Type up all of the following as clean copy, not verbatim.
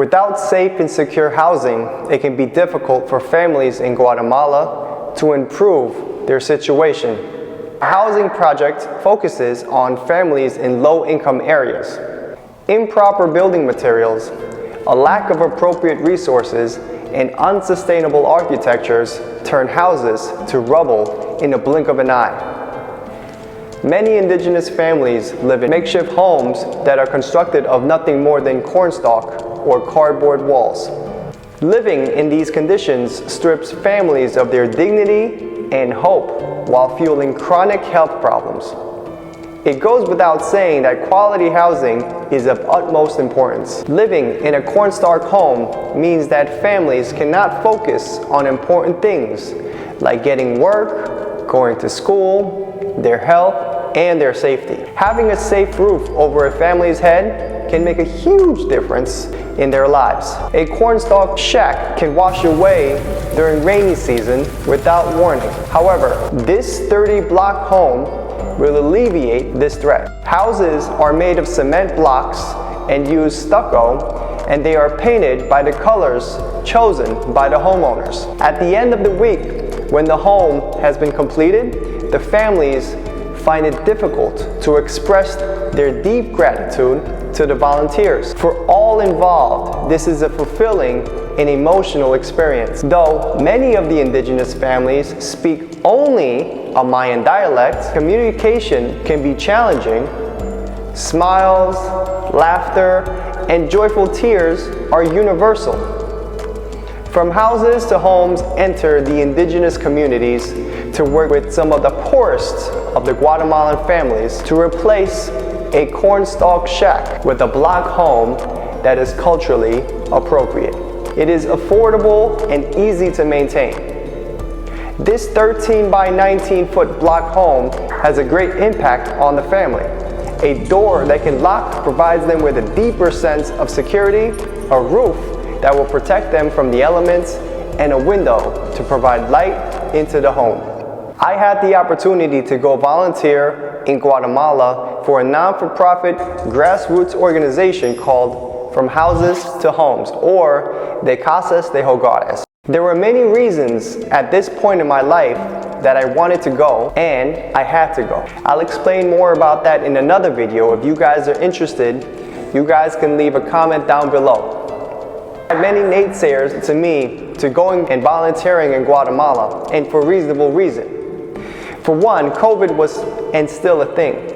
Without safe and secure housing, it can be difficult for families in Guatemala to improve their situation. A housing project focuses on families in low-income areas. Improper building materials, a lack of appropriate resources, and unsustainable architectures turn houses to rubble in a blink of an eye. Many indigenous families live in makeshift homes that are constructed of nothing more than cornstalk or cardboard walls. Living in these conditions strips families of their dignity and hope while fueling chronic health problems. It goes without saying that quality housing is of utmost importance. Living in a cornstalk home means that families cannot focus on important things like getting work, going to school, their health, and their safety. Having a safe roof over a family's head can make a huge difference in their lives. A cornstalk shack can wash away during rainy season without warning. However, this sturdy block home will alleviate this threat. Houses are made of cement blocks and use stucco, and they are painted by the colors chosen by the homeowners. At the end of the week, when the home has been completed, the families find it difficult to express their deep gratitude to the volunteers. For all involved, this is a fulfilling and emotional experience. Though many of the indigenous families speak only a Mayan dialect, communication can be challenging. Smiles, laughter, and joyful tears are universal. From houses to homes enter the indigenous communities to work with some of the poorest of the Guatemalan families to replace a cornstalk shack with a block home that is culturally appropriate. It is affordable and easy to maintain. This 13 by 19 foot block home has a great impact on the family. A door that can lock provides them with a deeper sense of security, a roof that will protect them from the elements, and a window to provide light into the home. I had the opportunity to go volunteer in Guatemala for a non-for-profit grassroots organization called From Houses to Homes, or the Casas de Hogares. There were many reasons at this point in my life that I wanted to go, and I had to go. I'll explain more about that in another video. If you guys are interested, you guys can leave a comment down below. Many naysayers to me to going and volunteering in Guatemala, and for reasonable reason. For one, COVID was and still a thing.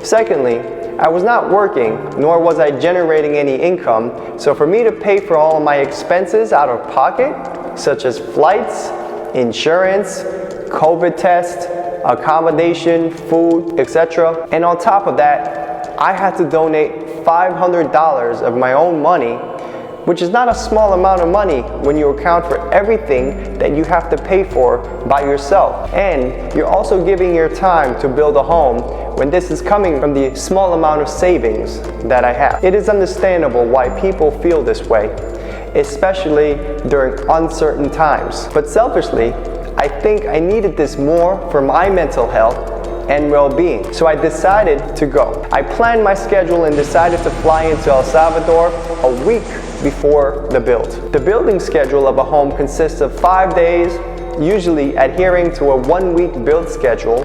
Secondly, I was not working, nor was I generating any income, so for me to pay for all my expenses out of pocket, such as flights, insurance, COVID test, accommodation, food, etc. And on top of that, I had to donate $500 of my own money, which is not a small amount of money when you account for everything that you have to pay for by yourself. And you're also giving your time to build a home when this is coming from the small amount of savings that I have. It is understandable why people feel this way, especially during uncertain times. But selfishly, I think I needed this more for my mental health and well-being. So I decided to go. I planned my schedule and decided to fly into El Salvador a week before the build. The building schedule of a home consists of 5 days, usually adhering to a 1-week build schedule,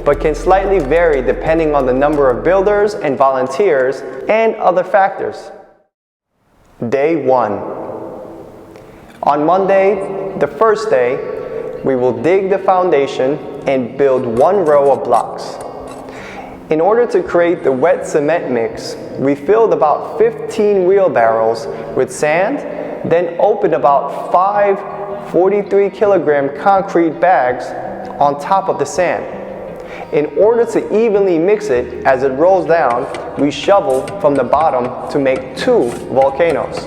but can slightly vary depending on the number of builders and volunteers and other factors. Day 1. On Monday, the first day, we will dig the foundation and build 1 row of blocks. In order to create the wet cement mix, we filled about 15 wheelbarrows with sand, then opened about 5 43 kilogram concrete bags on top of the sand. In order to evenly mix it as it rolls down, we shovel from the bottom to make 2 volcanoes.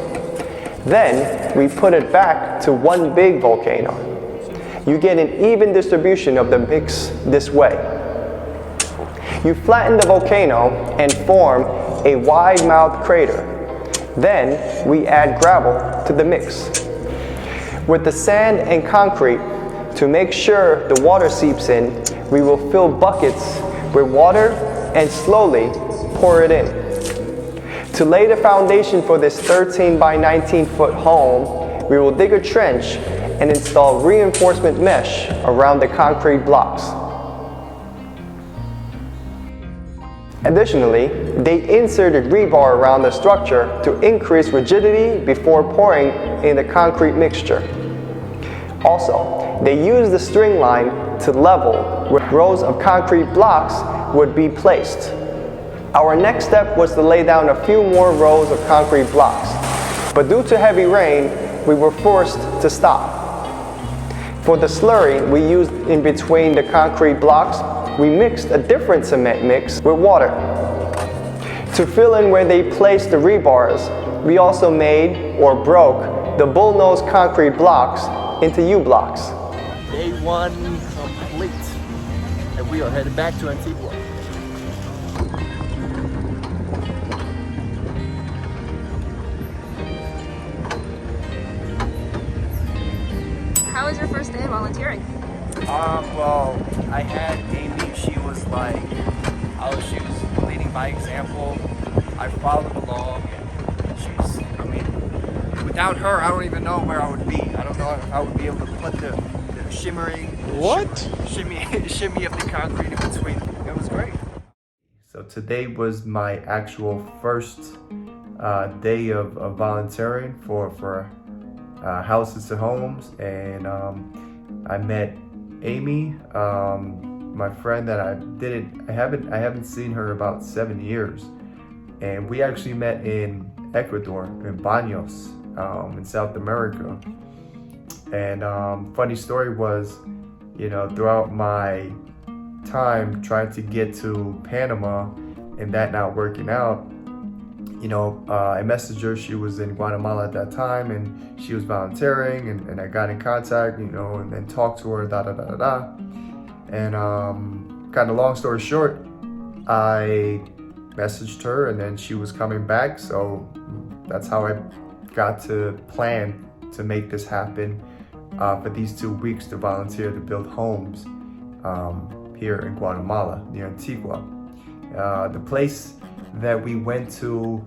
Then we put it back to 1 big volcano. You get an even distribution of the mix this way. You flatten the volcano and form a wide-mouthed crater. Then we add gravel to the mix. With the sand and concrete, to make sure the water seeps in, we will fill buckets with water and slowly pour it in. To lay the foundation for this 13 by 19 foot home, we will dig a trench and install reinforcement mesh around the concrete blocks. Additionally, they inserted rebar around the structure to increase rigidity before pouring in the concrete mixture. Also, they used the string line to level where rows of concrete blocks would be placed. Our next step was to lay down a few more rows of concrete blocks, but due to heavy rain, we were forced to stop. For the slurry we used in between the concrete blocks, we mixed a different cement mix with water. To fill in where they placed the rebars, we also made or broke the bullnose concrete blocks into U-blocks. Day 1 complete, and we are headed back to Antigua. How was your first day volunteering? Well, I had Amy. She was leading by example. I followed along, and without her, I don't even know where I would be. I don't know if I would be able to put the shimmy of the concrete in between. It was great. So today was my actual first day of volunteering for Houses to Homes, and I met Amy, my friend that I haven't seen her about 7 years, and we actually met in Ecuador, in Baños, in South America. And funny story was, throughout my time trying to get to Panama and that not working out, I messaged her. She was in Guatemala at that time, and she was volunteering, and I got in contact, and then talked to her, And kind of long story short, I messaged her, and then she was coming back, so that's how I got to plan to make this happen for these 2 weeks to volunteer to build homes here in Guatemala, near Antigua. The place that we went to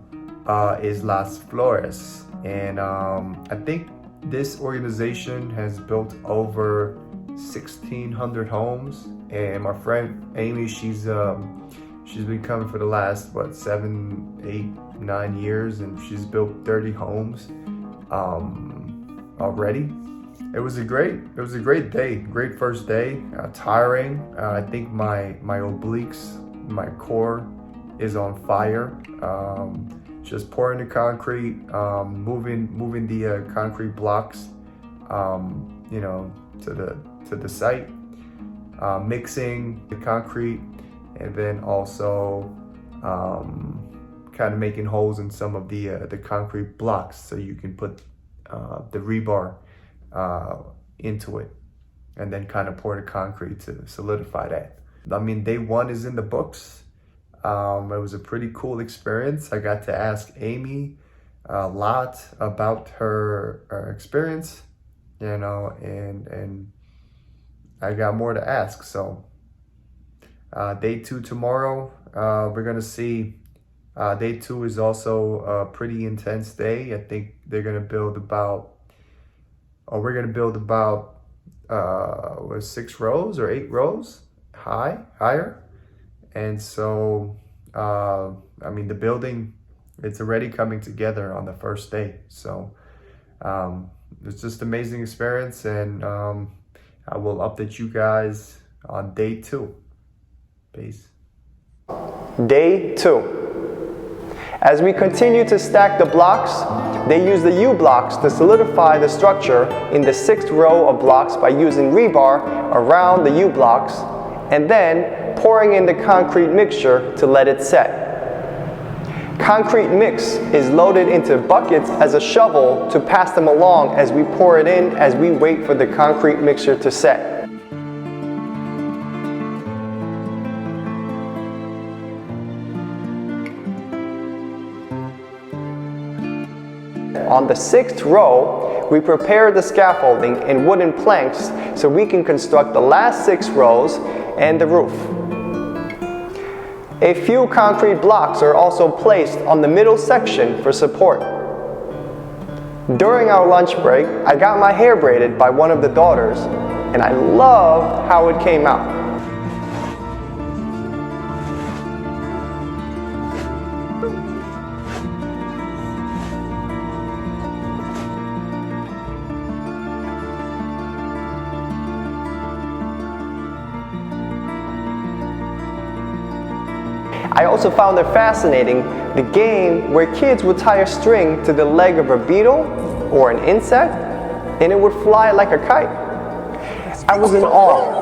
is Las Flores, and I think this organization has built over 1,600 homes, and my friend Amy, she's been coming for the last 7, 8, 9 years, and she's built 30 homes already. It was a great day, great first day. Tiring. I think my obliques, my core is on fire. Just pouring the concrete, moving the concrete blocks, to the site, mixing the concrete, and then also kind of making holes in some of the concrete blocks so you can put the rebar into it, and then kind of pour the concrete to solidify that. I mean, day 1 is in the books. It was a pretty cool experience. I got to ask Amy a lot about her experience, and I got more to ask. So day 2 tomorrow, we're gonna see. Day 2 is also a pretty intense day. I think we're gonna build about 6 rows or 8 rows higher. And so, the building, it's already coming together on the first day. So it's just an amazing experience, and I will update you guys on day 2. Peace. Day 2. As we continue to stack the blocks, they use the U-blocks to solidify the structure in the 6th row of blocks by using rebar around the U-blocks, and then pouring in the concrete mixture to let it set. Concrete mix is loaded into buckets as a shovel to pass them along as we pour it in as we wait for the concrete mixture to set. On the 6th row, we prepare the scaffolding in wooden planks so we can construct the last 6 rows and the roof. A few concrete blocks are also placed on the middle section for support. During our lunch break, I got my hair braided by one of the daughters, and I loved how it came out. I also found it fascinating, the game where kids would tie a string to the leg of a beetle or an insect, and it would fly like a kite. I was in awe.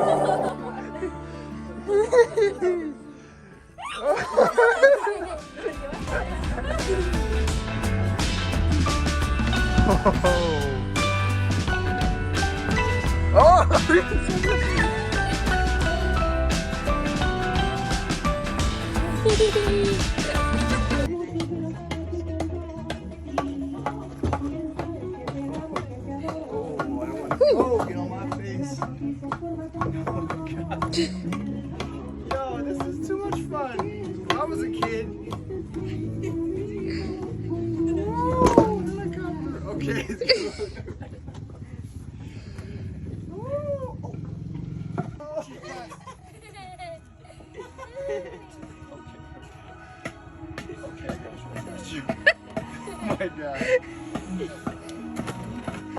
Oh, get on my face. Yo, this is too much fun. When I was a kid. Oh, helicopter. Okay. Oh my God.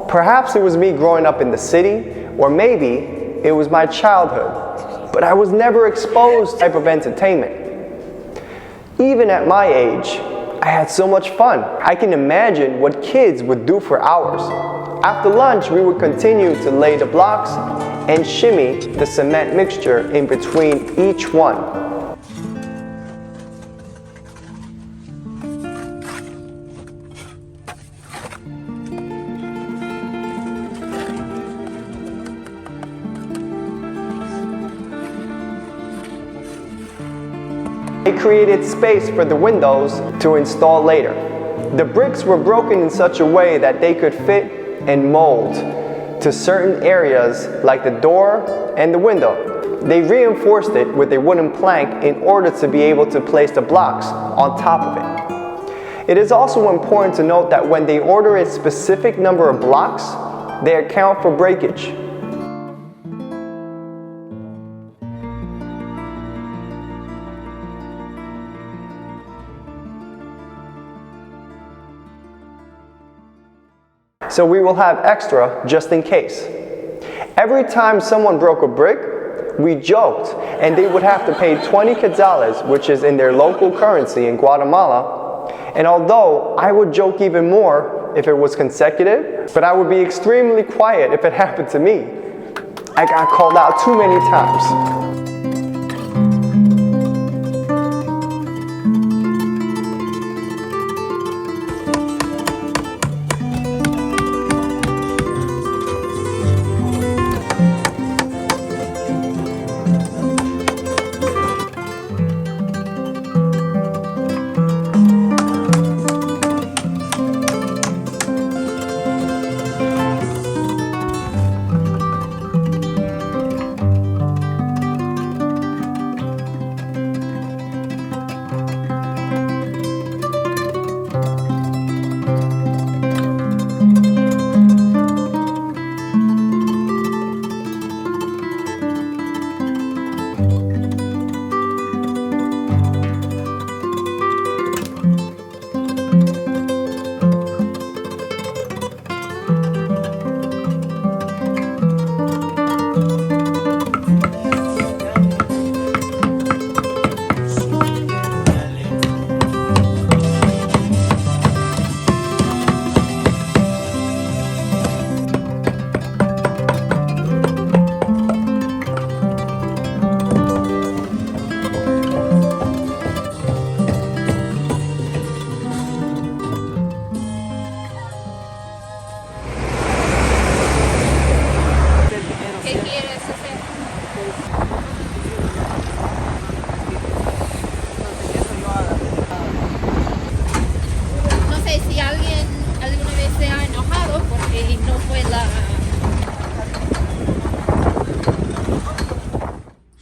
Perhaps it was me growing up in the city, or maybe it was my childhood, but I was never exposed to this type of entertainment. Even at my age, I had so much fun. I can imagine what kids would do for hours. After lunch, we would continue to lay the blocks and shimmy the cement mixture in between each one. They created space for the windows to install later. The bricks were broken in such a way that they could fit and mold to certain areas like the door and the window. They reinforced it with a wooden plank in order to be able to place the blocks on top of it. It is also important to note that when they order a specific number of blocks, they account for breakage. So we will have extra just in case. Every time someone broke a brick, we joked and they would have to pay 20 quetzales, which is in their local currency in Guatemala. And although I would joke even more if it was consecutive, but I would be extremely quiet if it happened to me. I got called out too many times.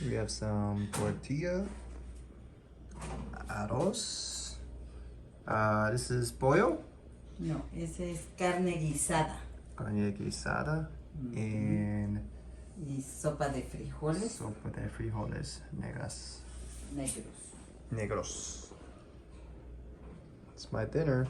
We have some tortilla, arroz. This is pollo. No, esa es carne guisada. Carne guisada. And Y sopa de frijoles sopa de frijoles negros. negros. Negros. It's my dinner.